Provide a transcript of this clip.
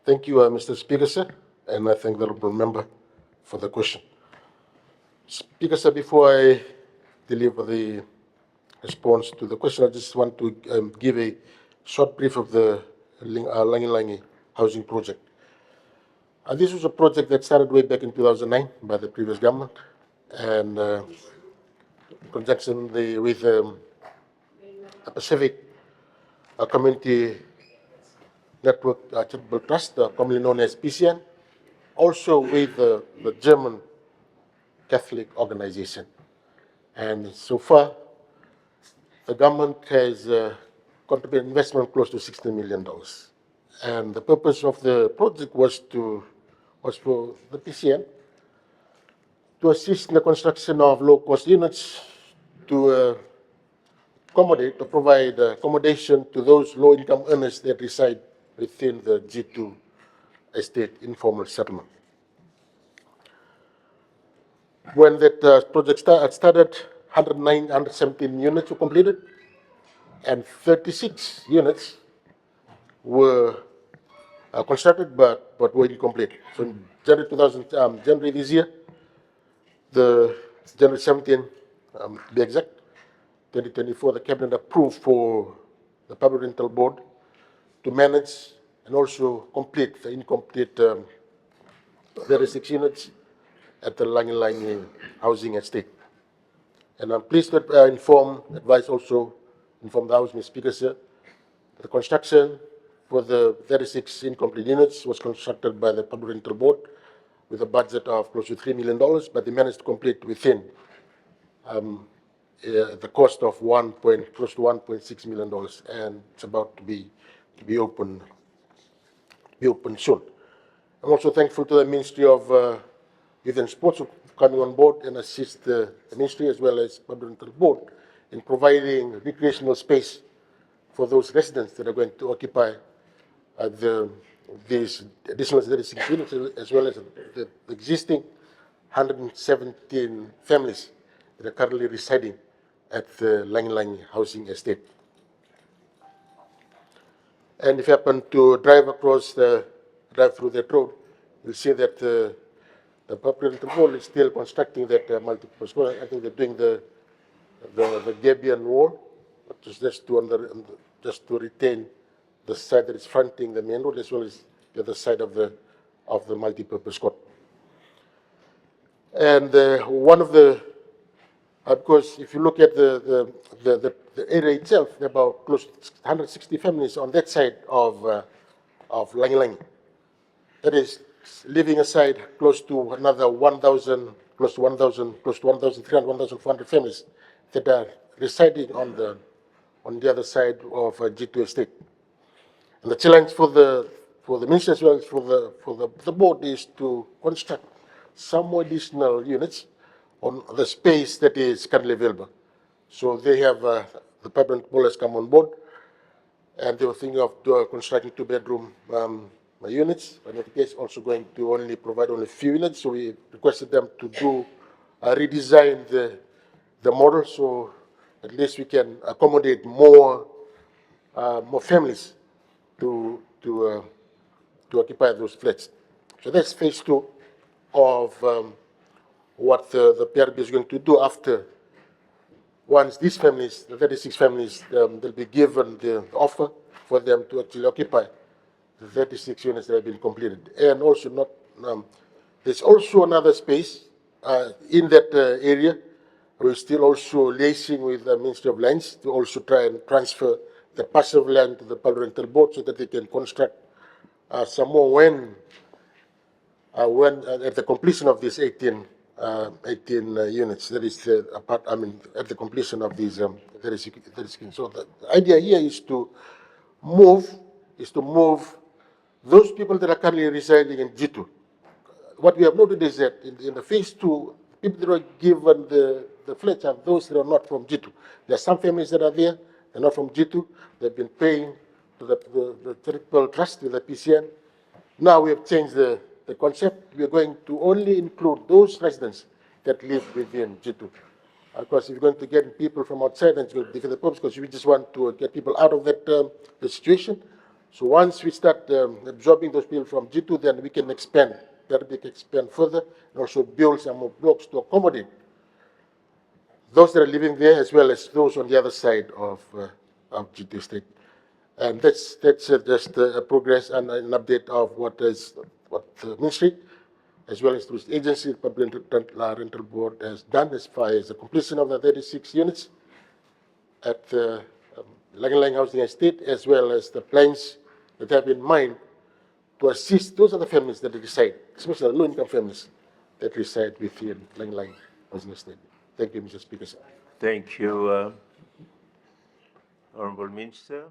Thank you, Mr. Speaker, sir, and I thank the honourable member for the question. Speaker, sir, before I deliver the response to the question, I just want to give a short brief of the Lagilagi housing project. This was a project that started way back in 2009 by the previous government, and in conjunction with the Pacific Community Network Charitable Trust, commonly known as PCN, also with the German Catholic organization. And so far, the government has contributed investment close to $60 million. And the purpose of the project was for the PCN to assist in the construction of low-cost units to accommodate or provide accommodation to those low-income earners that reside within the G2 estate informal settlement. When that project started, 117 units were completed, and 36 units were constructed but were incomplete. So in January this year, the January 17, to be exact, 2024, the cabinet approved for the Public Rental Board to manage and also complete the incomplete 36 units at the Lagilagi Housing Estate. And I'm pleased to inform the House, Mr. Speaker, sir, the construction for the 36 incomplete units was constructed by the Public Rental Board with a budget of close to $3 million, but they managed to complete within the cost of close to $1.6 million, and it's about to be open soon. I'm also thankful to the Ministry of Youth and Sports for coming on board and assist the Ministry as well as Public Rental Board in providing recreational space for those residents that are going to occupy these additional 36 units, as well as the existing 117 families that are currently residing at the Lagilagi Housing Estate. And if you happen to drive through that road, you'll see that the Public Rental Board is still constructing that multi-purpose school. I think they're doing the gabion wall, just to retain the side that is fronting the main road, as well as the other side of the multi-purpose court. And one of the, because if you look at the area itself, there are about close to 160 families on that side of Lagilagi. That is leaving aside close to another 1,000, close to 1,300, 1,400 families that are residing on the other side of G2 estate. And the challenge for the ministry as well as for the board is to construct some more additional units on the space that is currently available. So they have the Public Board has come on board, and they were thinking of constructing 2-bedroom units. But in that case, also going to only provide only a few units. So we requested them to do redesign the model, so at least we can accommodate more families to occupy those flats. So that's phase 2 of what the PRB is going to do after, once these families, the 36 families, they'll be given the offer for them to actually occupy the 36 units that have been completed. And also there's also another space in that area. We're still also liaising with the Ministry of Lands to also try and transfer the parcel of land to the Public Rental Board so that they can construct some more when at the completion of these 18 units, that is at the completion of these 36. So the idea here is to move those people that are currently residing in G2. What we have noted is that in the phase 2, people that are given the flats are those that are not from G2. There are some families that are there, they're not from G2. They've been paying to the charitable trust with the PCN. Now we have changed the concept. We are going to only include those residents that live within G2. Of course, if you're going to get people from outside, then it's going to defeat the purpose, because we just want to get people out of that the situation. So once we start absorbing those people from G2, then we can expand, PRB can expand further, and also build some more blocks to accommodate those that are living there as well as those on the other side of G2 Estate. And that's just a progress and an update of what the ministry, as well as the agency, the Public Rental Board has done as far as the completion of the 36 units at the Lagilagi Housing Estate, as well as the plans that they have in mind to assist those other families that reside, especially low-income families that reside within Lagilagi Housing Estate. Thank you, Mr. Speaker. Thank you, Honorable Minister.